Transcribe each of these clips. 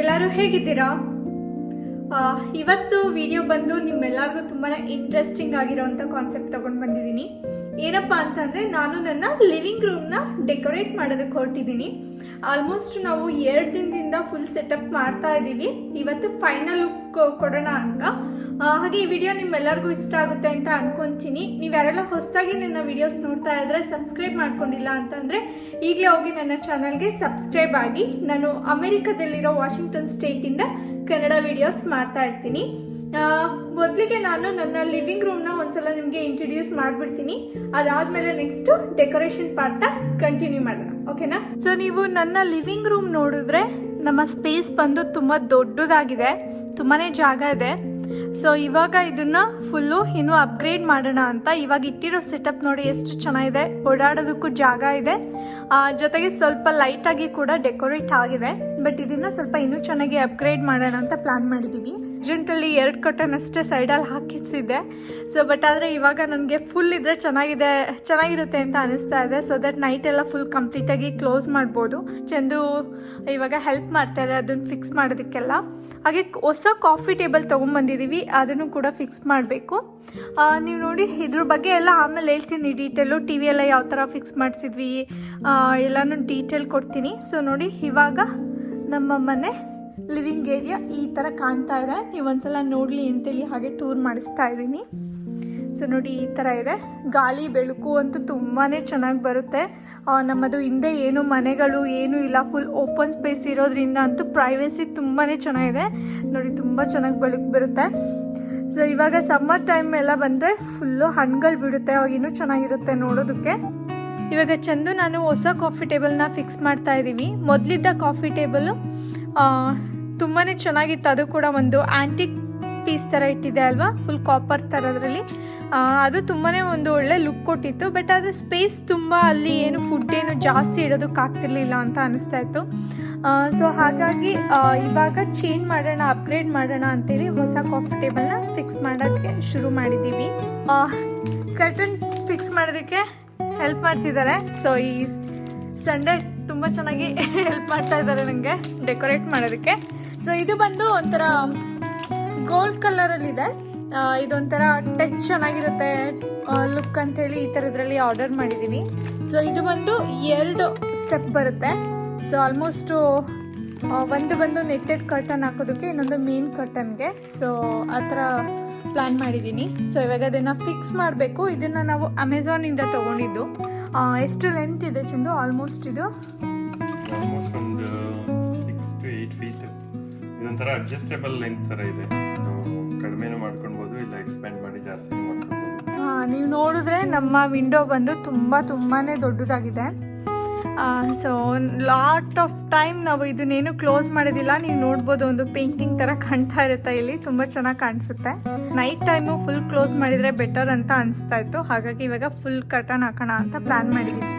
ಎಲ್ಲರೂ ಹೇಗಿದ್ದೀರಾ? ಇವತ್ತು ವಿಡಿಯೋ ಬಂದು ನಿಮ್ಮೆಲ್ಲರಿಗೂ ತುಂಬಾ ಇಂಟ್ರೆಸ್ಟಿಂಗ್ ಆಗಿರೋಂಥ ಕಾನ್ಸೆಪ್ಟ್ ತೊಗೊಂಡು ಬಂದಿದ್ದೀನಿ. ಏನಪ್ಪ ಅಂತಂದರೆ, ನಾನು ನನ್ನ ಲಿವಿಂಗ್ ರೂಮ್ನ ಡೆಕೋರೇಟ್ ಮಾಡೋದಕ್ಕೆ ಹೊರಟಿದ್ದೀನಿ. ಆಲ್ಮೋಸ್ಟ್ ನಾವು 2 ದಿನದಿಂದ ಫುಲ್ ಸೆಟಪ್ ಮಾಡ್ತಾ ಇದ್ದೀವಿ. ಇವತ್ತು ಫೈನಲ್ ಲುಕ್ ಕೊಡೋಣ ಅಂತ. ಹಾಗೆ ಈ ವಿಡಿಯೋ ನಿಮ್ಮೆಲ್ಲರಿಗೂ ಇಷ್ಟ ಆಗುತ್ತೆ ಅಂತ ಅನ್ಕೊಂತೀನಿ. ನೀವು ಯಾರೆಲ್ಲ ಹೊಸದಾಗಿ ನನ್ನ ವಿಡಿಯೋಸ್ ನೋಡ್ತಾ ಇದ್ರೆ, ಸಬ್ಸ್ಕ್ರೈಬ್ ಮಾಡ್ಕೊಂಡಿಲ್ಲ ಅಂತಂದರೆ ಈಗಲೇ ಹೋಗಿ ನನ್ನ ಚಾನಲ್ಗೆ ಸಬ್ಸ್ಕ್ರೈಬ್ ಆಗಿ. ನಾನು ಅಮೆರಿಕದಲ್ಲಿರೋ ವಾಷಿಂಗ್ಟನ್ ಸ್ಟೇಟಿಂದ ಕನ್ನಡ ವಿಡಿಯೋಸ್ ಮಾಡ್ತಾ ಇರ್ತೀನಿ. ಮೊದಲಿಗೆ ನಾನು ನನ್ನ ಲಿವಿಂಗ್ ರೂಮ್ನ ಒಂದ್ಸಲ ನಿಮಗೆ ಇಂಟ್ರೊಡ್ಯೂಸ್ ಮಾಡಿಬಿಡ್ತೀನಿ. ಅದಾದಮೇಲೆ ನೆಕ್ಸ್ಟ್ ಡೆಕೋರೇಷನ್ ಪಾರ್ಟ್ನ ಕಂಟಿನ್ಯೂ ಮಾಡೋಣ, ಓಕೆನಾ? ಸೊ ನೀವು ನನ್ನ ಲಿವಿಂಗ್ ರೂಮ್ ನೋಡಿದ್ರೆ ನಮ್ಮ ಸ್ಪೇಸ್ ಬಂದು ತುಂಬ ದೊಡ್ಡದಾಗಿದೆ, ತುಂಬಾ ಜಾಗ ಇದೆ. ಸೊ ಇವಾಗ ಇದನ್ನು ಫುಲ್ಲು ಇನ್ನೂ ಅಪ್ಗ್ರೇಡ್ ಮಾಡೋಣ ಅಂತ. ಇವಾಗ ಇಟ್ಟಿರೋ ಸೆಟಪ್ ನೋಡಿ ಎಷ್ಟು ಚೆನ್ನಾಗಿದೆ, ಓಡಾಡೋದಕ್ಕೂ ಜಾಗ ಇದೆ, ಜೊತೆಗೆ ಸ್ವಲ್ಪ ಲೈಟಾಗಿ ಕೂಡ ಡೆಕೋರೇಟ್ ಆಗಿದೆ. ಬಟ್ ಇದನ್ನು ಸ್ವಲ್ಪ ಇನ್ನೂ ಚೆನ್ನಾಗಿ ಅಪ್ಗ್ರೇಡ್ ಮಾಡೋಣ ಅಂತ ಪ್ಲ್ಯಾನ್ ಮಾಡಿದ್ದೀವಿ. ಅರ್ಜೆಂಟಲ್ಲಿ 2 ಕರ್ಟನ್ ಅಷ್ಟೇ ಸೈಡಲ್ಲಿ ಹಾಕಿಸಿದ್ದೆ. ಸೊ ಬಟ್ ಆದರೆ ಇವಾಗ ನನಗೆ ಫುಲ್ ಇದ್ದರೆ ಚೆನ್ನಾಗಿರುತ್ತೆ ಅಂತ ಅನಿಸ್ತಾ ಇದೆ. ಸೊ ದಟ್ ನೈಟ್ ಎಲ್ಲ ಫುಲ್ ಕಂಪ್ಲೀಟಾಗಿ ಕ್ಲೋಸ್ ಮಾಡ್ಬೋದು. ಚಂದು ಇವಾಗ ಹೆಲ್ಪ್ ಮಾಡ್ತಾರೆ ಅದನ್ನು ಫಿಕ್ಸ್ ಮಾಡೋದಕ್ಕೆಲ್ಲ. ಹಾಗೆ ಹೊಸ ಕಾಫಿ ಟೇಬಲ್ ತೊಗೊಂಬಂದಿದ್ದೀವಿ, ಅದನ್ನು ಕೂಡ ಫಿಕ್ಸ್ ಮಾಡಬೇಕು. ನೀವು ನೋಡಿ, ಇದ್ರ ಬಗ್ಗೆ ಎಲ್ಲ ಆಮೇಲೆ ಹೇಳ್ತೀನಿ ಡೀಟೇಲು. ಟಿ ವಿ ಎಲ್ಲ ಯಾವ ಥರ ಫಿಕ್ಸ್ ಮಾಡಿಸಿದ್ವಿ ಎಲ್ಲನೂ ಡೀಟೇಲ್ ಕೊಡ್ತೀನಿ. ಸೊ ನೋಡಿ, ಇವಾಗ ನಮ್ಮ ಮನೆ ಲಿವಿಂಗ್ ಏರಿಯಾ ಈ ಥರ ಕಾಣ್ತಾ ಇದೆ. ನೀವು ಒಂದ್ಸಲ ನೋಡಲಿ ಅಂತೇಳಿ ಹಾಗೆ ಟೂರ್ ಮಾಡಿಸ್ತಾ ಇದ್ದೀನಿ. ಸೊ ನೋಡಿ, ಈ ಥರ ಇದೆ. ಗಾಳಿ ಬೆಳಕು ಅಂತೂ ತುಂಬಾ ಚೆನ್ನಾಗಿ ಬರುತ್ತೆ. ನಮ್ಮದು ಹಿಂದೆ ಏನು ಮನೆಗಳು ಏನೂ ಇಲ್ಲ, ಫುಲ್ ಓಪನ್ ಸ್ಪೇಸ್ ಇರೋದ್ರಿಂದ ಅಂತೂ ಪ್ರೈವೇಸಿ ತುಂಬಾ ಚೆನ್ನಾಗಿದೆ. ನೋಡಿ, ತುಂಬ ಚೆನ್ನಾಗಿ ಬೆಳಕು ಬರುತ್ತೆ. ಸೊ ಇವಾಗ ಸಮ್ಮರ್ ಟೈಮ್ ಎಲ್ಲ ಬಂದರೆ ಫುಲ್ಲು ಹಣ್ಣುಗಳು ಬಿಡುತ್ತೆ, ಅವಾಗ ಇನ್ನೂ ಚೆನ್ನಾಗಿರುತ್ತೆ ನೋಡೋದಕ್ಕೆ. ಇವಾಗ ಚಂದು ನಾನು ಹೊಸ ಕಾಫಿ ಟೇಬಲ್ನ ಫಿಕ್ಸ್ ಮಾಡ್ತಾ ಇದ್ದೀವಿ. ಮೊದಲಿದ್ದ ಕಾಫಿ ಟೇಬಲು ತುಂಬಾ ಚೆನ್ನಾಗಿತ್ತು. ಅದು ಕೂಡ ಒಂದು ಆ್ಯಂಟಿಕ್ ಪೀಸ್ ಥರ ಇಟ್ಟಿದೆ ಅಲ್ವಾ, ಫುಲ್ ಕಾಪರ್ ಥರದ್ರಲ್ಲಿ. ಅದು ತುಂಬಾ ಒಂದು ಒಳ್ಳೆ ಲುಕ್ ಕೊಟ್ಟಿತ್ತು. ಬಟ್ ಆದರೆ ಸ್ಪೇಸ್ ತುಂಬ, ಅಲ್ಲಿ ಏನು ಫುಡ್ ಏನು ಜಾಸ್ತಿ ಇಡೋದಕ್ಕಾಗ್ತಿರ್ಲಿಲ್ಲ ಅಂತ ಅನಿಸ್ತಾ ಇತ್ತು. ಸೊ ಹಾಗಾಗಿ ಇವಾಗ ಚೇಂಜ್ ಮಾಡೋಣ, ಅಪ್ಗ್ರೇಡ್ ಮಾಡೋಣ ಅಂತೇಳಿ ಹೊಸ ಕಾಫಿ ಟೇಬಲ್ನ ಫಿಕ್ಸ್ ಮಾಡೋಕ್ಕೆ ಶುರು ಮಾಡಿದ್ದೀವಿ. ಕರ್ಟನ್ ಫಿಕ್ಸ್ ಮಾಡೋದಕ್ಕೆ ಹೆಲ್ಪ್ ಮಾಡ್ತಿದ್ದಾರೆ. ಸೊ ಈ ಸಂಡೇ ತುಂಬ ಚೆನ್ನಾಗಿ ಹೆಲ್ಪ್ ಮಾಡ್ತಾ ಇದ್ದಾರೆ ನನಗೆ ಡೆಕೋರೇಟ್ ಮಾಡೋದಕ್ಕೆ. ಸೊ ಇದು ಬಂದು ಒಂಥರ ಗೋಲ್ಡ್ ಕಲರಲ್ಲಿದೆ. ಇದೊಂಥರ ಟಚ್ ಚೆನ್ನಾಗಿರುತ್ತೆ ಲುಕ್ ಅಂಥೇಳಿ ಈ ಥರದ್ರಲ್ಲಿ ಆರ್ಡರ್ ಮಾಡಿದ್ದೀವಿ. ಸೊ ಇದು ಬಂದು 2 ಸ್ಟೆಪ್ ಬರುತ್ತೆ. ಸೊ ಆಲ್ಮೋಸ್ಟು ಒಂದು ಬಂದು ನೆಟ್ಟೆಡ್ ಕರ್ಟನ್ ಹಾಕೋದಕ್ಕೆ, ಇನ್ನೊಂದು ಮೇನ್ ಕರ್ಟನ್ಗೆ. ಸೊ ಆ ಥರ ಪ್ಲ್ಯಾನ್ ಮಾಡಿದ್ದೀನಿ. ಸೊ ಇವಾಗ ಅದನ್ನು ಫಿಕ್ಸ್ ಮಾಡಬೇಕು. ಇದನ್ನು ನಾವು ಅಮೆಝಾನಿಂದ ತೊಗೊಂಡಿದ್ದು. ಎಷ್ಟು ಲೆಂತ್ ಇದೆ ಚಂದು? ಆಲ್ಮೋಸ್ಟ್ ಇದು ಒಂದು 6 to 8 ಫೀಟ್. ಇದೊಂಥರ ಅಡ್ಜಸ್ಟೇಬಲ್ ಲೆಂತ್ ಥರ ಇದೆ. ಸೊ ಕಡಿಮೆನೂ ಮಾಡ್ಕೊಳ್ಬೋದು, ಇಲ್ಲ ಎಕ್ಸ್ಪೆಂಡ್ ಮಾಡಿ ಜಾಸ್ತಿ ಮಾಡ್ಕೊಳ್ಬೋದು. ನೀವು ನೋಡಿದ್ರೆ ನಮ್ಮ ವಿಂಡೋ ಬಂದು ತುಂಬಾ ದೊಡ್ಡದಾಗಿದೆ. ಸೊ ಲಾಟ್ ಆಫ್ ಟೈಮ್ ನಾವು ಇದನ್ನೇನು ಕ್ಲೋಸ್ ಮಾಡೋದಿಲ್ಲ. ನೀವು ನೋಡ್ಬೋದು, ಒಂದು ಪೇಂಟಿಂಗ್ ಥರ ಕಾಣ್ತಾ ಇರುತ್ತೆ ಇಲ್ಲಿ, ತುಂಬ ಚೆನ್ನಾಗಿ ಕಾಣಿಸುತ್ತೆ. ನೈಟ್ ಟೈಮು ಫುಲ್ ಕ್ಲೋಸ್ ಮಾಡಿದರೆ ಬೆಟರ್ ಅಂತ ಅನಿಸ್ತಾ ಇತ್ತು. ಹಾಗಾಗಿ ಇವಾಗ ಫುಲ್ ಕರ್ಟನ್ ಹಾಕೋಣ ಅಂತ ಪ್ಲ್ಯಾನ್ ಮಾಡಿದ್ದೀವಿ.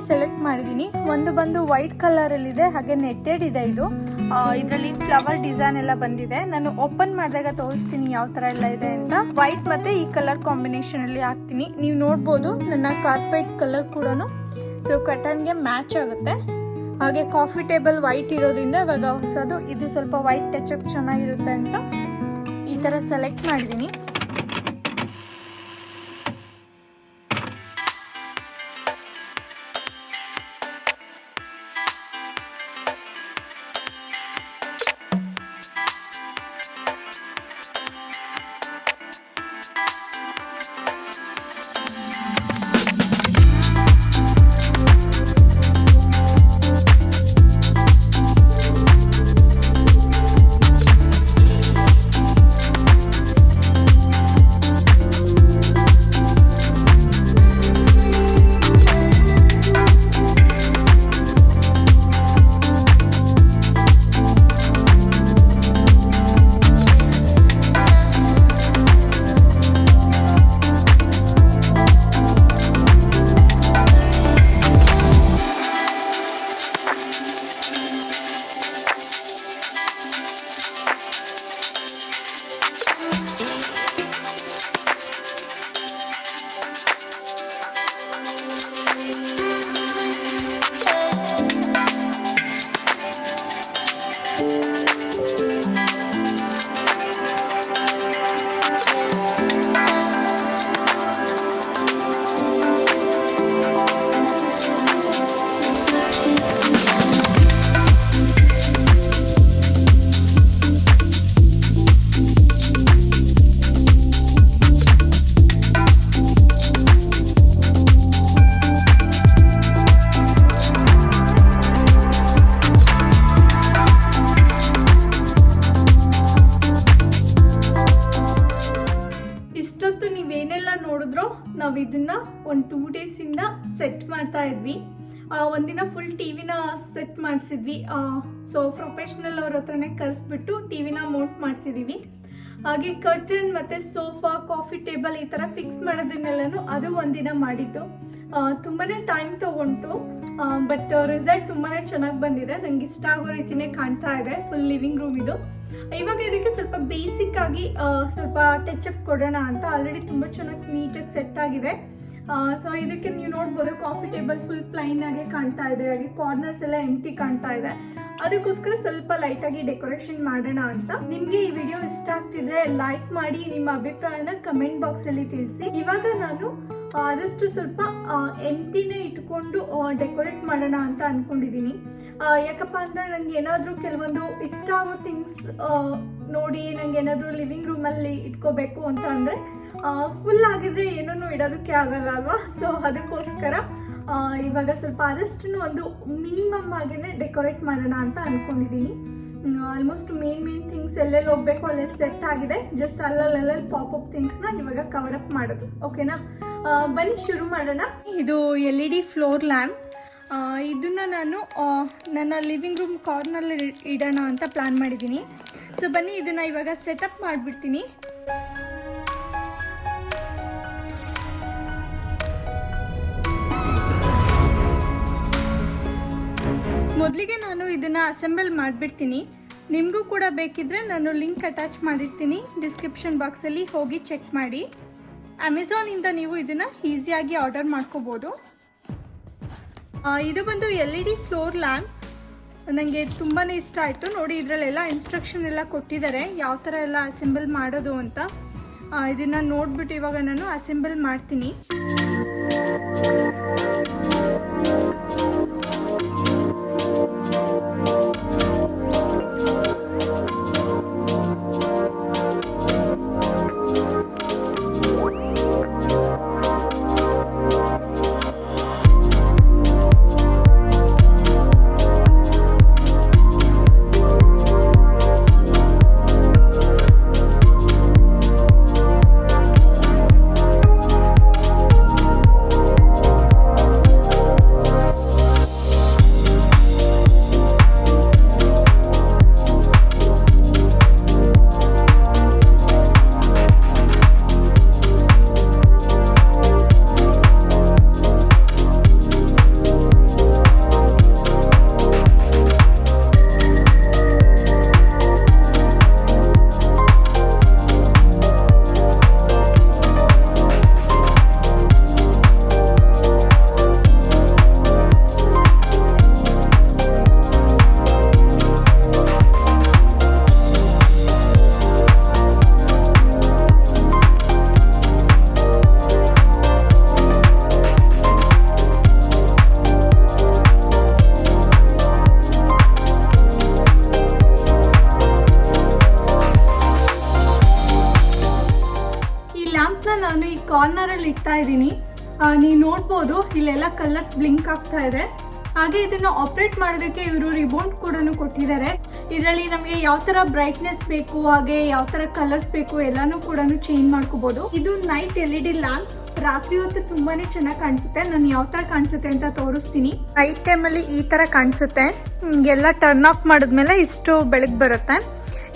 ಸೆಲೆಕ್ಟ್ ಮಾಡಿದ್ದೀನಿ. ಒಂದು ಬಂದು ವೈಟ್ ಕಲರಲ್ಲಿದೆ, ಹಾಗೆ ನೆಟ್ಟೆಡ್ ಇದೆ. ಇದು ಇದರಲ್ಲಿ ಫ್ಲವರ್ ಡಿಸೈನ್ ಎಲ್ಲ ಬಂದಿದೆ. ನಾನು ಓಪನ್ ಮಾಡಿದಾಗ ತೋರಿಸ್ತೀನಿ ಯಾವ ಥರ ಎಲ್ಲ ಇದೆ ಅಂತ. ವೈಟ್ ಮತ್ತು ಈ ಕಲರ್ ಕಾಂಬಿನೇಷನಲ್ಲಿ ಹಾಕ್ತೀನಿ. ನೀವು ನೋಡ್ಬೋದು ನನ್ನ ಕಾರ್ಪೆಟ್ ಕಲರ್ ಕೂಡ ಸೊ ಕರ್ಟನ್ಗೆ ಮ್ಯಾಚ್ ಆಗುತ್ತೆ. ಹಾಗೆ ಕಾಫಿ ಟೇಬಲ್ ವೈಟ್ ಇರೋದ್ರಿಂದ ಇವಾಗ ಹೊಸದು ಇದು ಸ್ವಲ್ಪ ವೈಟ್ ಟಚಪ್ ಚೆನ್ನಾಗಿರುತ್ತೆ ಅಂತ ಈ ಥರ ಸೆಲೆಕ್ಟ್ ಮಾಡಿದ್ದೀನಿ. ಏನಿದ್ರು ನಾವು ಇದನ್ನ ಒಂದು 2 ಡೇಸಿಂದ ಸೆಟ್ ಮಾಡ್ತಾ ಇದ್ವಿ. ಒಂದಿನ ಫುಲ್ ಟಿವಿನ ಸೆಟ್ ಮಾಡಿಸಿದ್ವಿ. ಸೊ ಪ್ರೊಫೆಷ್ನಲ್ ಅವ್ರ ಹತ್ರನೇ ಕರೆಸ್ಬಿಟ್ಟು ಟಿವಿನ ಮೌಂಟ್ ಮಾಡಿಸಿದ್ದೀವಿ. ಹಾಗೆ ಕರ್ಟನ್ ಮತ್ತು ಸೋಫಾ, ಕಾಫಿ ಟೇಬಲ್ ಈ ಥರ ಫಿಕ್ಸ್ ಮಾಡೋದನ್ನೆಲ್ಲನೂ ಅದು ಒಂದಿನ ಮಾಡಿದ್ದು. ತುಂಬಾ ಟೈಮ್ ತೊಗೊಂಡು ಬಟ್ ರಿಸಲ್ಟ್ ತುಂಬಾ ಚೆನ್ನಾಗಿ ಬಂದಿದೆ. ನಂಗೆ ಇಷ್ಟ ಆಗೋ ರೀತಿನೇ ಕಾಣ್ತಾ ಇದೆ ಫುಲ್ ಲಿವಿಂಗ್ ರೂಮ್ ಇದು. ಇವಾಗ ಇದಕ್ಕೆ ಸ್ವಲ್ಪ ಬೇಸಿಕ್ ಆಗಿ ಸ್ವಲ್ಪ ಟಚ್ ಅಪ್ ಕೊಡೋಣ ಅಂತ ಆಲ್ರೆಡಿ ತುಂಬ ಚೆನ್ನಾಗಿ ನೀಟಾಗಿ ಸೆಟ್ ಆಗಿದೆ. ಸೊ ಇದಕ್ಕೆ ನೀವು ನೋಡ್ಬೋದು ಕಾಫಿ ಟೇಬಲ್ ಫುಲ್ ಪ್ಲೈನ್ ಆಗಿ ಕಾಣ್ತಾ ಇದೆ, ಹಾಗೆ ಕಾರ್ನರ್ಸ್ ಎಲ್ಲ ಎಂಟಿ ಕಾಣ್ತಾ ಇದೆ. ಅದಕ್ಕೋಸ್ಕರ ಸ್ವಲ್ಪ ಲೈಟಾಗಿ ಡೆಕೋರೇಷನ್ ಮಾಡೋಣ ಅಂತ. ನಿಮಗೆ ಈ ವಿಡಿಯೋ ಇಷ್ಟ ಆಗ್ತಿದ್ರೆ ಲೈಕ್ ಮಾಡಿ, ನಿಮ್ಮ ಅಭಿಪ್ರಾಯನ ಕಮೆಂಟ್ ಬಾಕ್ಸಲ್ಲಿ ತಿಳಿಸಿ. ಇವಾಗ ನಾನು ಆದಷ್ಟು ಸ್ವಲ್ಪ ಎಂಟಿನೇ ಇಟ್ಕೊಂಡು ಡೆಕೋರೇಟ್ ಮಾಡೋಣ ಅಂತ ಅಂದ್ಕೊಂಡಿದ್ದೀನಿ. ಯಾಕಪ್ಪ ಅಂದರೆ ನನಗೆ ಏನಾದರೂ ಕೆಲವೊಂದು ಇಷ್ಟ ಆಗೋ ಥಿಂಗ್ಸ್ ನೋಡಿ ನನಗೆ ಏನಾದರೂ ಲಿವಿಂಗ್ ರೂಮಲ್ಲಿ ಇಟ್ಕೋಬೇಕು ಅಂತ ಅಂದರೆ ಫುಲ್ ಆಗಿದ್ರೆ ಏನೂ ಇಡೋದಕ್ಕೆ ಆಗಲ್ಲ ಅಲ್ವಾ. ಸೊ ಅದಕ್ಕೋಸ್ಕರ ಇವಾಗ ಸ್ವಲ್ಪ ಆದಷ್ಟು ಒಂದು ಮಿನಿಮಮ್ ಆಗಿನೇ ಡೆಕೋರೇಟ್ ಮಾಡೋಣ ಅಂತ ಅಂದ್ಕೊಂಡಿದ್ದೀನಿ. ಆಲ್ಮೋಸ್ಟ್ ಮೇನ್ ಥಿಂಗ್ಸ್ ಎಲ್ಲೆಲ್ಲಿ ಹೋಗಬೇಕು ಅಲ್ಲೆಲ್ಲಿ ಸೆಟ್ ಆಗಿದೆ. ಜಸ್ಟ್ ಅಲ್ಲಲ್ಲಿ ಪಾಪಪ್ ಥಿಂಗ್ಸ್ನ ಇವಾಗ ಕವರ್ ಅಪ್ ಮಾಡೋದು. ಓಕೆನಾ, ಬನ್ನಿ ಶುರು ಮಾಡೋಣ. ಇದು LED ಫ್ಲೋರ್ ಲ್ಯಾಂಪ್. ಇದನ್ನು ನಾನು ನನ್ನ ಲಿವಿಂಗ್ ರೂಮ್ ಕಾರ್ನಲ್ಲಿ ಇಡೋಣ ಅಂತ ಪ್ಲ್ಯಾನ್ ಮಾಡಿದ್ದೀನಿ. ಸೊ ಬನ್ನಿ ಇದನ್ನು ಇವಾಗ ಸೆಟಪ್ ಮಾಡಿಬಿಡ್ತೀನಿ. ಮೊದಲಿಗೆ ನಾನು ಇದನ್ನು ಅಸೆಂಬಲ್ ಮಾಡಿಬಿಡ್ತೀನಿ. ನಿಮಗೂ ಕೂಡ ಬೇಕಿದ್ರೆ ನಾನು ಲಿಂಕ್ ಅಟ್ಯಾಚ್ ಮಾಡಿರ್ತೀನಿ ಡಿಸ್ಕ್ರಿಪ್ಷನ್ ಬಾಕ್ಸಲ್ಲಿ, ಹೋಗಿ ಚೆಕ್ ಮಾಡಿ. ಅಮೆಝಾನಿಂದ ನೀವು ಇದನ್ನು ಈಸಿಯಾಗಿ ಆರ್ಡರ್ ಮಾಡ್ಕೋಬೋದು. ಇದು ಬಂದು LED ಫ್ಲೋರ್ ಲ್ಯಾಂಪ್. ನನಗೆ ತುಂಬಾ ಇಷ್ಟ ಆಯಿತು ನೋಡಿ. ಇದರಲ್ಲೆಲ್ಲ ಇನ್ಸ್ಟ್ರಕ್ಷನ್ ಎಲ್ಲ ಕೊಟ್ಟಿದ್ದಾರೆ ಯಾವ ಥರ ಎಲ್ಲ ಅಸೆಂಬಲ್ ಮಾಡೋದು ಅಂತ. ಇದನ್ನು ನೋಡಿಬಿಟ್ಟು ಇವಾಗ ನಾನು ಅಸೆಂಬಲ್ ಮಾಡ್ತೀನಿ. ನಾನು ಈ ಕಾರ್ನರಲ್ಲಿ ಇಡ್ತಾ ಇದ್ದೀನಿ. ನೀವು ನೋಡ್ಬೋದು ಇಲ್ಲೆಲ್ಲ ಕಲರ್ಸ್ ಬ್ಲಿಂಕ್ ಆಗ್ತಾ ಇದೆ. ಹಾಗೆ ಇದನ್ನು ಆಪ್ರೇಟ್ ಮಾಡೋದಕ್ಕೆ ಇವರು ರಿಮೋಟ್ ಕೂಡ ಕೊಟ್ಟಿದ್ದಾರೆ. ಇದರಲ್ಲಿ ನಮಗೆ ಯಾವ ಥರ ಬ್ರೈಟ್ನೆಸ್ ಬೇಕು, ಹಾಗೆ ಯಾವ ಥರ ಕಲರ್ಸ್ ಬೇಕು ಎಲ್ಲನೂ ಕೂಡ ಚೇಂಜ್ ಮಾಡ್ಕೋಬೋದು. ಇದು ನೈಟ್ LED ಲ್ಯಾಂಪ್. ರಾತ್ರಿ ಹೊತ್ತು ತುಂಬಾ ಚೆನ್ನಾಗಿ ಕಾಣಿಸುತ್ತೆ. ನಾನು ಯಾವ ಥರ ಕಾಣಿಸುತ್ತೆ ಅಂತ ತೋರಿಸ್ತೀನಿ. ನೈಟ್ ಟೈಮಲ್ಲಿ ಈ ಥರ ಕಾಣಿಸುತ್ತೆ. ಎಲ್ಲ ಟರ್ನ್ ಆಫ್ ಮಾಡಿದ್ಮೇಲೆ ಇಷ್ಟು ಬೆಳಕು ಬರುತ್ತೆ.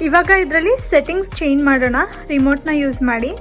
ಇವಾಗ ಇದರಲ್ಲಿ ಸೆಟ್ಟಿಂಗ್ಸ್ ಚೇಂಜ್ ಮಾಡೋಣ ರಿಮೋಟ್ನ ಯೂಸ್ ಮಾಡಿ.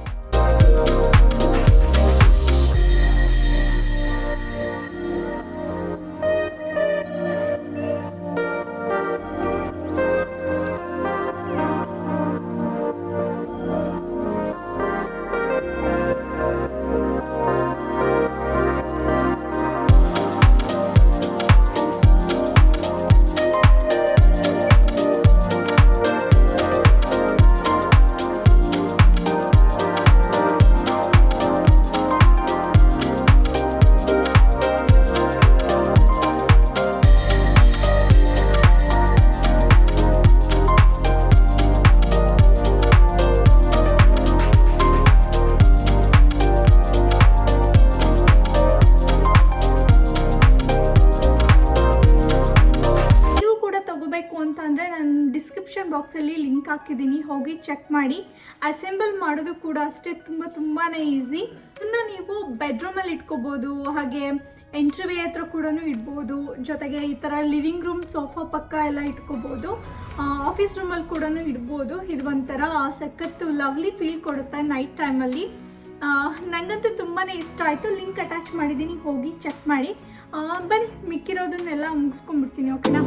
ಲಿಂಕ್ ಹಾಕಿದ್ದೀನಿ, ಹೋಗಿ ಚೆಕ್ ಮಾಡಿ. ಅಸೆಂಬಲ್ ಮಾಡೋದು ಕೂಡ ಅಷ್ಟೇ ತುಂಬಾ ಈಸಿ. ಇದನ್ನು ನೀವು ಬೆಡ್ರೂಮಲ್ಲಿ ಇಟ್ಕೋಬೋದು, ಹಾಗೆ ಎಂಟ್ರಿವೇ ಹತ್ರ ಕೂಡ ಇಡ್ಬೋದು. ಜೊತೆಗೆ ಈ ಥರ ಲಿವಿಂಗ್ ರೂಮ್ ಸೋಫಾ ಪಕ್ಕ ಎಲ್ಲ ಇಟ್ಕೋಬೋದು, ಆಫೀಸ್ ರೂಮಲ್ಲಿ ಕೂಡ ಇಡ್ಬೋದು. ಇದು ಒಂಥರ ಸಖತ್ತು ಲವ್ಲಿ ಫೀಲ್ ಕೊಡುತ್ತೆ ನೈಟ್ ಟೈಮಲ್ಲಿ. ನನಗಂತೂ ತುಂಬಾ ಇಷ್ಟ ಆಯಿತು. ಲಿಂಕ್ ಅಟ್ಯಾಚ್ ಮಾಡಿದ್ದೀನಿ, ಹೋಗಿ ಚೆಕ್ ಮಾಡಿ. ಬನ್ನಿ ಮಿಕ್ಕಿರೋದನ್ನೆಲ್ಲ ಮುಗಿಸ್ಕೊಂಡ್ಬಿಡ್ತೀನಿ, ಓಕೆನಾ?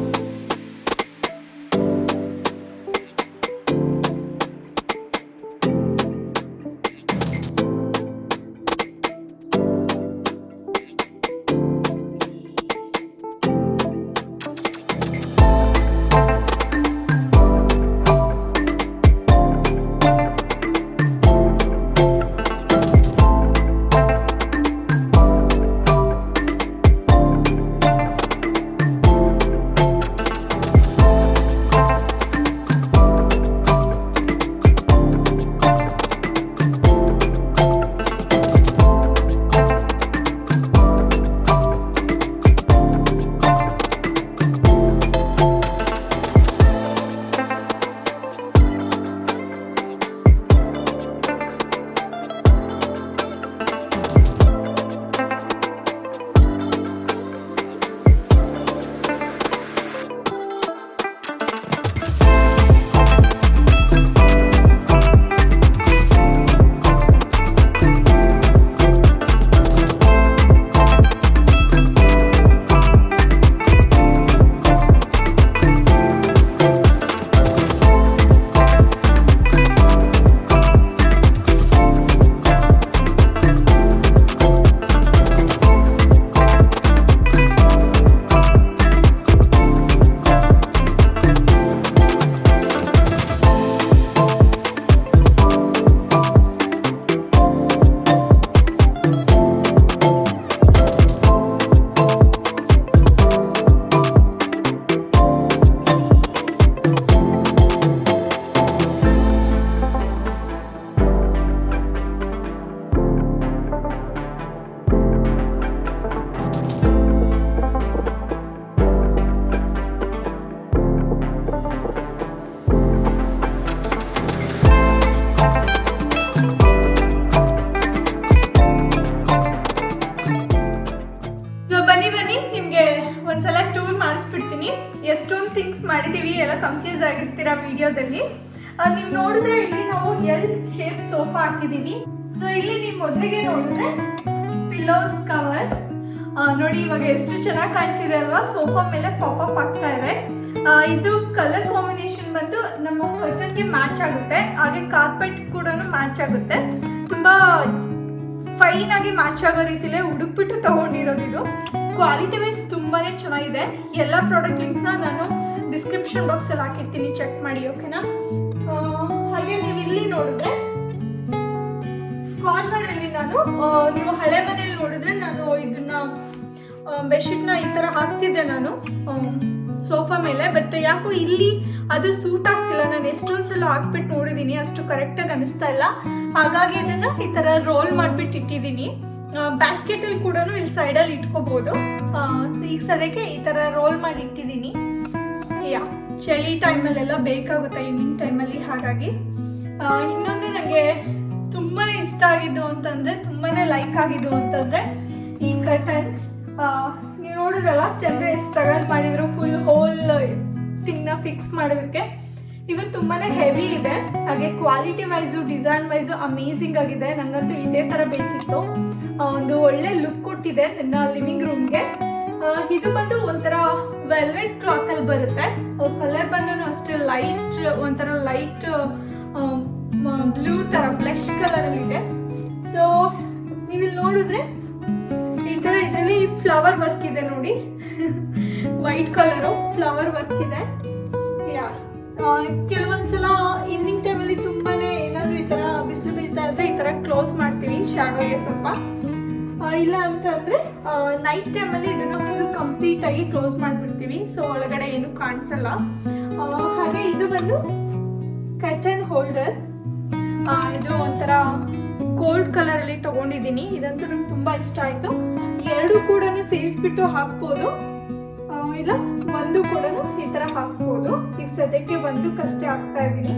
ಎಷ್ಟೊಂದು ಥಿಂಗ್ಸ್ ಮಾಡಿದ್ದೀವಿ, ಎಲ್ಲ ಕನ್ಫ್ಯೂಸ್ ಆಗಿರ್ತೀರಾ ವಿಡಿಯೋದಲ್ಲಿ. ನೀವು ನೋಡಿದ್ರೆ ಇಲ್ಲಿ ನಾವು ಎಲ್ ಶೇಪ್ ಸೋಫಾ ಹಾಕಿದ್ದೀವಿ. ಸೊ ಇಲ್ಲಿ ನೀವು ಮೊದಲಿಗೆ ನೋಡಿದ್ರೆ ಪಿಲ್ಲೋಸ್ ಕವರ್ ನೋಡಿ, ಇವಾಗ ಎಷ್ಟು ಚೆನ್ನಾಗಿ ಕಾಣ್ತಿದೆ ಅಲ್ವಾ? ಸೋಫಾ ಮೇಲೆ ಪಾಪಪ್ ಆಗ್ತಾ ಇದೆ. ಇದು ಕಲರ್ ಕಾಂಬಿನೇಷನ್ ಬಂದು ನಮ್ಮ ಕರ್ಟನ್ಗೆ ಮ್ಯಾಚ್ ಆಗುತ್ತೆ, ಹಾಗೆ ಕಾರ್ಪೆಟ್ ಕೂಡ ಮ್ಯಾಚ್ ಆಗುತ್ತೆ. ತುಂಬಾ ಫೈನ್ ಆಗಿ ಮ್ಯಾಚ್ ಆಗೋ ರೀತಿಲೇ ಹುಡುಕ್ಬಿಟ್ಟು ತಗೊಂಡಿರೋದು. ಇದು ಕ್ವಾಲಿಟಿ ವೈಸ್ ತುಂಬಾನೇ ಚೆನ್ನಾಗಿದೆ. ಎಲ್ಲ ಪ್ರಾಡಕ್ಟ್ ಲಿಂಕ್ನ ನಾನು ಡಿಸ್ಕ್ರಿಪ್ಷನ್ ಬಾಕ್ಸಲ್ಲಿ ಹಾಕಿರ್ತೀನಿ, ಚೆಕ್ ಮಾಡಿ, ಓಕೆನಾ? ಹಾಗೆ ನೀವು ಇಲ್ಲಿ ನೋಡಿದ್ರೆ ಕಾರ್ನರ್ ಅಲ್ಲಿ ನೀವು ಹಳೆ ಮನೇಲಿ ನೋಡಿದ್ರೆ ನಾನು ಇದನ್ನ ಬೆಡ್ಶೀಟ್ನ ಈ ತರ ಹಾಕ್ತಿದ್ದೆ ನಾನು ಸೋಫಾ ಮೇಲೆ. ಬಟ್ ಯಾಕೋ ಇಲ್ಲಿ ಅದು ಸೂಟ್ ಆಗ್ತಿಲ್ಲ. ನಾನು ಎಷ್ಟೊಂದ್ಸಲ ಹಾಕ್ಬಿಟ್ಟು ನೋಡಿದೀನಿ, ಅಷ್ಟು ಕರೆಕ್ಟಾಗಿ ಅನಿಸ್ತಾ ಇಲ್ಲ. ಹಾಗಾಗಿ ಇದನ್ನ ಈ ತರ ರೋಲ್ ಮಾಡ್ಬಿಟ್ಟು ಇಟ್ಟಿದ್ದೀನಿ. ಬ್ಯಾಸ್ಕೆಟ್ ಅಲ್ಲಿ ಕೂಡ ಇಲ್ಲಿ ಸೈಡಲ್ಲಿ ಇಟ್ಕೋಬಹುದು. ಈಗ ಸದ್ಯಕ್ಕೆ ಈ ತರ ರೋಲ್ ಮಾಡಿ ಇಟ್ಟಿದ್ದೀನಿ. ಚಳಿ ಟೈಮಲ್ಲೆಲ್ಲ ಬೇಕಾಗುತ್ತೆ ಈವ್ನಿಂಗ್ ಟೈಮಲ್ಲಿ. ಹಾಗಾಗಿ ಇನ್ನೊಂದು ನನಗೆ ತುಂಬಾನೇ ಇಷ್ಟ ಆಗಿದ್ದು ಅಂತಂದ್ರೆ, ತುಂಬಾನೇ ಲೈಕ್ ಆಗಿದ್ದು ಅಂತಂದ್ರೆ ಈ ಕರ್ಟನ್ಸ್. ನೀವು ನೋಡಿದ್ರಲ್ಲ ಚಂದ್ರ ಸ್ಟ್ರಗಲ್ ಮಾಡಿದ್ರು ಫುಲ್ ಹೋಲ್ ಥಿಂಗ್ ನ ಫಿಕ್ಸ್ ಮಾಡೋದಕ್ಕೆ. ಇವು ತುಂಬಾನೇ ಹೆವಿ ಇದೆ, ಹಾಗೆ quality wise design wise amazing ಆಗಿದೆ. ನಂಗಂತೂ ಇದೇ ತರ ಬೇಕಿತ್ತು. ಒಂದು ಒಳ್ಳೆ ಲುಕ್ ಕೊಟ್ಟಿದೆ ನನ್ನ ಲಿವಿಂಗ್ ರೂಮ್ಗೆ. ಇದು ಬಂದು ಒಂಥರ ವೆಲ್ವೆಟ್ ಕ್ಲಾತ್ ಅಲ್ಲಿ ಬರುತ್ತೆ. ಕಲರ್ ಬಂದು ಅಷ್ಟೇ ಲೈಟ್, ಒಂಥರ ಲೈಟ್ ಬ್ಲೂ ತರ ಬ್ಲಶ್ ಕಲರ್ ಅಲ್ಲಿ ಇದೆ. ಸೊ ನೀವಿಲ್ಲಿ ನೋಡಿದ್ರೆ ಈ ತರ ಇದರಲ್ಲಿ ಫ್ಲವರ್ ವರ್ಕ್ ಇದೆ ನೋಡಿ, ವೈಟ್ ಕಲರ್ ಫ್ಲವರ್ ವರ್ಕ್ ಇದೆ. ಕೆಲವೊಂದ್ಸಲ ಈವ್ನಿಂಗ್ ಟೈಮಲ್ಲಿ ತುಂಬಾನೇ ಏನಾದ್ರು ಈ ತರ ಬಿಸಿಲು ಬೀಳ್ತಾ ಇದ್ರೆ ಈ ತರ ಕ್ಲೋಸ್ ಮಾಡ್ತೀವಿ ಶಾಡೋಗೆ ಸ್ವಲ್ಪ. ಇಲ್ಲ ಅಂತಂದ್ರೆ ನೈಟ್ ಟೈಮಲ್ಲಿ ಇದನ್ನ ಫುಲ್ ಕಂಪ್ಲೀಟ್ ಆಗಿ ಕ್ಲೋಸ್ ಮಾಡ್ಬಿಡ್ತೀವಿ. ಸೊ ಒಳಗಡೆ ಏನು ಕಾಣಿಸಲ್ಲ. ಹಾಗೆ ಇದು ಬಂದು ಕರ್ಟನ್ ಹೋಲ್ಡರ್. ಇದು ಒಂಥರ ಗೋಲ್ಡ್ ಕಲರ್ ಅಲ್ಲಿ ತಗೊಂಡಿದ್ದೀನಿ. ಇದಂತೂ ನಂಗೆ ತುಂಬಾ ಇಷ್ಟ ಆಯ್ತು. ಎರಡು ಕೂಡ ಸೇರಿಸ್ಬಿಟ್ಟು ಹಾಕ್ಬೋದು, ಇಲ್ಲ ಒಂದು ಕೂಡ ಈ ತರ ಹಾಕ್ಬೋದು. ಈಗ ಸದ್ಯಕ್ಕೆ ಒಂದು ಕಷ್ಟೇ ಹಾಕ್ತಾ ಇದ್ದೀನಿ.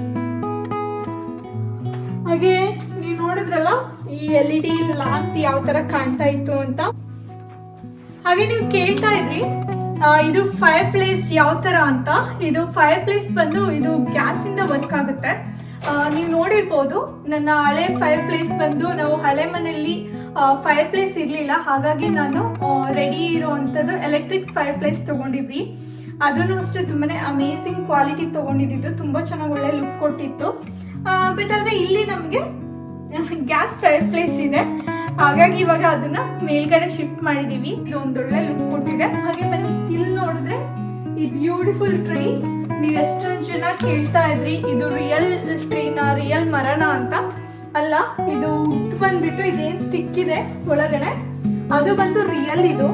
ಹಾಗೆ ನೀವು ನೋಡಿದ್ರಲ್ಲ ಈ LED ಲ್ಯಾಂಪ್ ಯಾವ ತರ ಕಾಣ್ತಾ ಇತ್ತು ಅಂತ. ಹಾಗೆ ನೀವು ಕೇಳ್ತಾ ಇದ್ರಿ ಇದು ಫೈರ್ ಪ್ಲೇಸ್ ಯಾವ ತರ ಅಂತ. ಇದು ಫೈರ್ ಪ್ಲೇಸ್ ಬಂದು ಇದು ಗ್ಯಾಸ್ ಇಂದ ವರ್ಕ್ ಆಗುತ್ತೆ. ನೀವು ನೋಡಿರ್ಬೋದು ನನ್ನ ಹಳೆ ಫೈರ್ ಪ್ಲೇಸ್ ಬಂದು ನಾವು ಹಳೆ ಮನೆಯಲ್ಲಿ ಫೈರ್ ಪ್ಲೇಸ್ ಇರಲಿಲ್ಲ, ಹಾಗಾಗಿ ನಾನು ರೆಡಿ ಇರುವಂಥದ್ದು ಎಲೆಕ್ಟ್ರಿಕ್ ಫೈರ್ ಪ್ಲೇಸ್ ತಗೊಂಡಿದ್ವಿ. ಅದನ್ನು ಅಷ್ಟೇ ತುಂಬಾನೇ ಅಮೇಸಿಂಗ್ ಕ್ವಾಲಿಟಿ ತಗೊಂಡಿದ್ದು, ತುಂಬಾ ಚೆನ್ನಾಗಿ ಒಳ್ಳೆ ಲುಕ್ ಕೊಟ್ಟಿತ್ತು. ಬಟ್ ಆದ್ರೆ ಇಲ್ಲಿ ನಮಗೆ ಗ್ಯಾಸ್ ಫೈರ್ ಪ್ಲೇಸ್ ಇದೆ, ಹಾಗಾಗಿ ಇವಾಗ ಅದನ್ನ ಮೇಲ್ಗಡೆ ಶಿಫ್ಟ್ ಮಾಡಿದೀವಿ. ಇದು ಒಂದೊಳ್ಳೆ ಲುಕ್ ಕೊಟ್ಟಿದೆ. ಹಾಗೆ ಬನ್ನಿ ಇಲ್ಲಿ ನೋಡಿದ್ರೆ ಈ ಬ್ಯೂಟಿಫುಲ್ ಟ್ರೀ. ನೀವು ಎಷ್ಟೊಂದು ಜನ ಕೇಳ್ತಾ ಇದ್ರಿ ಇದು ರಿಯಲ್ ಟ್ರೀನಾ, ರಿಯಲ್ ಮರನಾ ಅಂತ. ಅಲ್ಲ, ಇದು ಉಟ್ಟು ಬಂದ್ಬಿಟ್ಟು ಇದೇನ್ ಸ್ಟಿಕ್ ಇದೆ ಒಳಗಡೆ ಅದು ಬಂದು ರಿಯಲ್ ಇದು.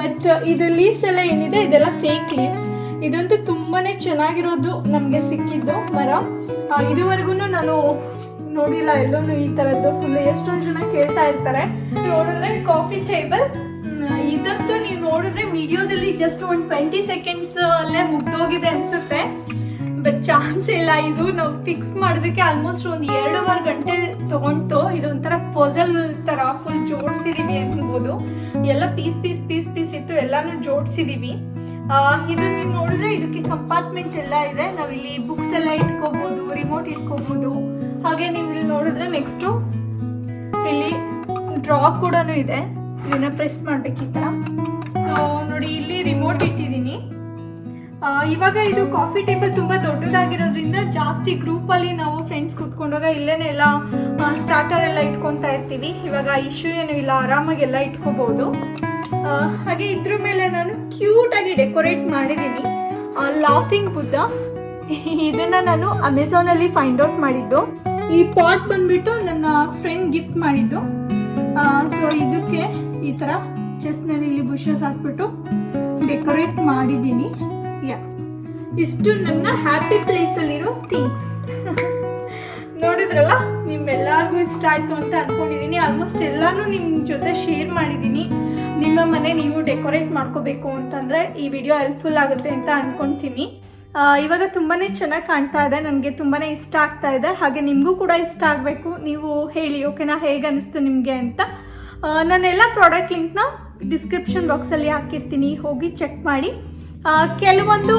ಬಟ್ ಇದು ಲೀವ್ಸ್ ಎಲ್ಲ ಏನಿದೆ ಇದೆಲ್ಲ ಫೇಕ್ ಲೀವ್ಸ್. ಇದಂತೂ ತುಂಬಾನೇ ಚೆನ್ನಾಗಿರೋದು ನಮ್ಗೆ ಸಿಕ್ಕಿದ್ದು ಮರ. ಇದುವರೆಗೂ ನಾನು ನೋಡಿಲ್ಲ ಎಲ್ಲೂ ಈ ತರದ್ದು. ಫುಲ್ ಎಷ್ಟೊಂದು ಜನ ಕೇಳ್ತಾ ಇರ್ತಾರೆ. ನೋಡಿದ್ರೆ ಕಾಫಿ ಟೇಬಲ್ ಇದಂತೂ ನೀವು ನೋಡಿದ್ರೆ ವಿಡಿಯೋದಲ್ಲಿ ಜಸ್ಟ್ ಒಂದು 20 ಸೆಕೆಂಡ್ಸ್ ಅಲ್ಲೇ ಮುಗ್ದೋಗಿದೆ ಅನ್ಸುತ್ತೆ. ಬಟ್ ಚಾನ್ಸ್ ಇಲ್ಲ. ಇದು ನಾವು ಫಿಕ್ಸ್ ಮಾಡೋದಕ್ಕೆ ಆಲ್ಮೋಸ್ಟ್ ಒಂದು 2.5 ಗಂಟೆ ತಗೊಂಡು. ಇದು ಒಂಥರ ಪಜಲ್ ತರ ಫುಲ್ ಜೋಡಿಸಿದೀವಿ ಅನ್ಬೋದು. ಎಲ್ಲ ಪೀಸ್ ಇತ್ತು, ಎಲ್ಲಾನು ಜೋಡಿಸಿದೀವಿ. ಇದು ನೀವು ನೋಡಿದ್ರೆ ಇದಕ್ಕೆ ಕಂಪಾರ್ಟ್ಮೆಂಟ್ ಎಲ್ಲ ಇದೆ. ನಾವಿಲ್ಲಿ ಬುಕ್ಸ್ ಎಲ್ಲ ಇಟ್ಕೋಬಹುದು, ರಿಮೋಟ್ ಇಟ್ಕೋಬಹುದು. ಹಾಗೆ ನೀವು ಇಲ್ಲಿ ನೋಡಿದ್ರೆ ನೆಕ್ಸ್ಟ್ ಇಲ್ಲಿ ಡ್ರಾ ಕೂಡ ಇದೆ, ಇದನ್ನ ಪ್ರೆಸ್ ಮಾಡ್ಬೇಕು ಈ ತರ. ಸೊ ನೋಡಿ ಇಲ್ಲಿ ರಿಮೋಟ್ ಇಟ್ಟಿದ್ದೀನಿ. ಇವಾಗ ಇದು ಕಾಫಿ ಟೇಬಲ್ ತುಂಬಾ ದೊಡ್ಡದಾಗಿರೋದ್ರಿಂದ ಜಾಸ್ತಿ ಗ್ರೂಪ್ ಅಲ್ಲಿ ನಾವು ಫ್ರೆಂಡ್ಸ್ ಕುತ್ಕೊಂಡಾಗ ಇಲ್ಲೇನೆ ಎಲ್ಲ ಸ್ಟಾರ್ಟರ್ ಎಲ್ಲ ಇಟ್ಕೊಂತಾ ಇರ್ತೀವಿ. ಇವಾಗ ಇಶ್ಯೂ ಏನು ಇಲ್ಲ, ಆರಾಮಾಗಿ ಎಲ್ಲ ಇಟ್ಕೋಬಹುದು. ಹಾಗೆ ಇದ್ರ ಮೇಲೆ ನಾನು ಕ್ಯೂಟ್ ಆಗಿ ಡೆಕೋರೇಟ್ ಮಾಡಿದ್ದೀನಿ ಲಾಫಿಂಗ್ ಬುದ್ಧ. ಇದನ್ನ ನಾನು ಅಮೆಝಾನ್ ಅಲ್ಲಿ ಫೈಂಡ್ ಔಟ್ ಮಾಡಿದ್ದು. ಈ ಪಾಟ್ ಬಂದ್ಬಿಟ್ಟು ನನ್ನ ಫ್ರೆಂಡ್ ಗಿಫ್ಟ್ ಮಾಡಿದ್ದು. ಸೊ ಇದಕ್ಕೆ ಈ ತರ ಚೆಸ್ಟ್ ನಲ್ಲಿ ಇಲ್ಲಿ ಬುಷಸ್ ಹಾಕ್ಬಿಟ್ಟು ಡೆಕೋರೇಟ್ ಮಾಡಿದ್ದೀನಿ. ಇಷ್ಟು ನನ್ನ ಹ್ಯಾಪಿ ಪ್ಲೇಸ್ ಅಲ್ಲಿರೋ ಥಿಂಗ್ಸ್. ನೋಡಿದ್ರಲ್ಲ, ನಿಮ್ಮೆಲ್ಲರಿಗೂ ಇಷ್ಟ ಆಯ್ತು ಅಂತ ಅನ್ಕೊಂಡಿದೀನಿ. ಆಲ್ಮೋಸ್ಟ್ ಎಲ್ಲಾನು ನಿಮ್ ಜೊತೆ ಶೇರ್ ಮಾಡಿದೀನಿ. ನಿಮ್ಮ ಮನೆ ನೀವು ಡೆಕೋರೇಟ್ ಮಾಡ್ಕೋಬೇಕು ಅಂತಂದ್ರೆ ಈ ವಿಡಿಯೋ ಹೆಲ್ಪ್ಫುಲ್ ಆಗುತ್ತೆ ಅಂತ ಅನ್ಕೊಂತೀನಿ. ಇವಾಗ ತುಂಬಾನೇ ಚೆನ್ನಾಗಿ ಕಾಣ್ತಾ ಇದೆ, ನನಗೆ ತುಂಬಾನೇ ಇಷ್ಟ ಆಗ್ತಾ ಇದೆ. ಹಾಗೆ ನಿಮಗೂ ಕೂಡ ಇಷ್ಟ ಆಗಬೇಕು. ನೀವು ಹೇಳಿ ಓಕೆನಾ, ಹೇಗೆ ಅನಿಸ್ತು ನಿಮಗೆ ಅಂತ. ನಾನೆಲ್ಲ ಪ್ರಾಡಕ್ಟ್ ಲಿಂಕ್ನ ಡಿಸ್ಕ್ರಿಪ್ಷನ್ ಬಾಕ್ಸಲ್ಲಿ ಹಾಕಿರ್ತೀನಿ, ಹೋಗಿ ಚೆಕ್ ಮಾಡಿ. ಕೆಲವೊಂದು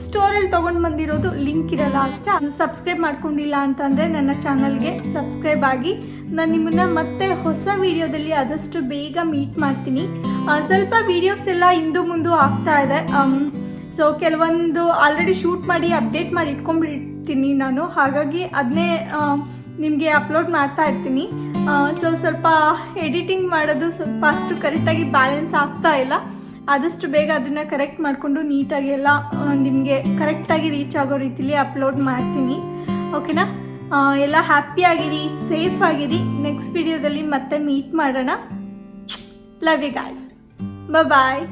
ಸ್ಟೋರಲ್ಲಿ ತೊಗೊಂಡು ಬಂದಿರೋದು ಲಿಂಕ್ ಇರಲ್ಲ ಅಷ್ಟೇ. ಸಬ್ಸ್ಕ್ರೈಬ್ ಮಾಡ್ಕೊಂಡಿಲ್ಲ ಅಂತಂದರೆ ನನ್ನ ಚಾನಲ್ಗೆ ಸಬ್ಸ್ಕ್ರೈಬ್ ಆಗಿ. ನಾನು ನಿಮ್ಮನ್ನ ಮತ್ತೆ ಹೊಸ ವಿಡಿಯೋದಲ್ಲಿ ಆದಷ್ಟು ಬೇಗ ಮೀಟ್ ಮಾಡ್ತೀನಿ. ಸ್ವಲ್ಪ ವಿಡಿಯೋಸ್ ಎಲ್ಲ ಹಿಂದು ಮುಂದೆ ಆಗ್ತಾ ಇದೆ. ಸೊ ಕೆಲವೊಂದು ಆಲ್ರೆಡಿ ಶೂಟ್ ಮಾಡಿ ಅಪ್ಡೇಟ್ ಮಾಡಿ ಇಟ್ಕೊಂಡ್ಬಿಡ್ತೀನಿ ನಾನು, ಹಾಗಾಗಿ ಅದನ್ನೇ ನಿಮಗೆ ಅಪ್ಲೋಡ್ ಮಾಡ್ತಾ ಇರ್ತೀನಿ. ಸ್ವಲ್ಪ ಎಡಿಟಿಂಗ್ ಮಾಡೋದು ಸ್ವಲ್ಪ ಅಷ್ಟು ಕರೆಕ್ಟಾಗಿ ಬ್ಯಾಲೆನ್ಸ್ ಆಗ್ತಾ ಇಲ್ಲ. ಆದಷ್ಟು ಬೇಗ ಅದನ್ನು ಕರೆಕ್ಟ್ ಮಾಡಿಕೊಂಡು ನೀಟಾಗಿ ಎಲ್ಲ ನಿಮಗೆ ಕರೆಕ್ಟಾಗಿ ರೀಚ್ ಆಗೋ ರೀತಿಲಿ ಅಪ್ಲೋಡ್ ಮಾಡ್ತೀನಿ. ಓಕೆನಾ? ಎಲ್ಲ ಹ್ಯಾಪಿಯಾಗಿರಿ, ಸೇಫ್ ಆಗಿರಿ. ನೆಕ್ಸ್ಟ್ ವಿಡಿಯೋದಲ್ಲಿ ಮತ್ತೆ ಮೀಟ್ ಮಾಡೋಣ. Love you guys, bye.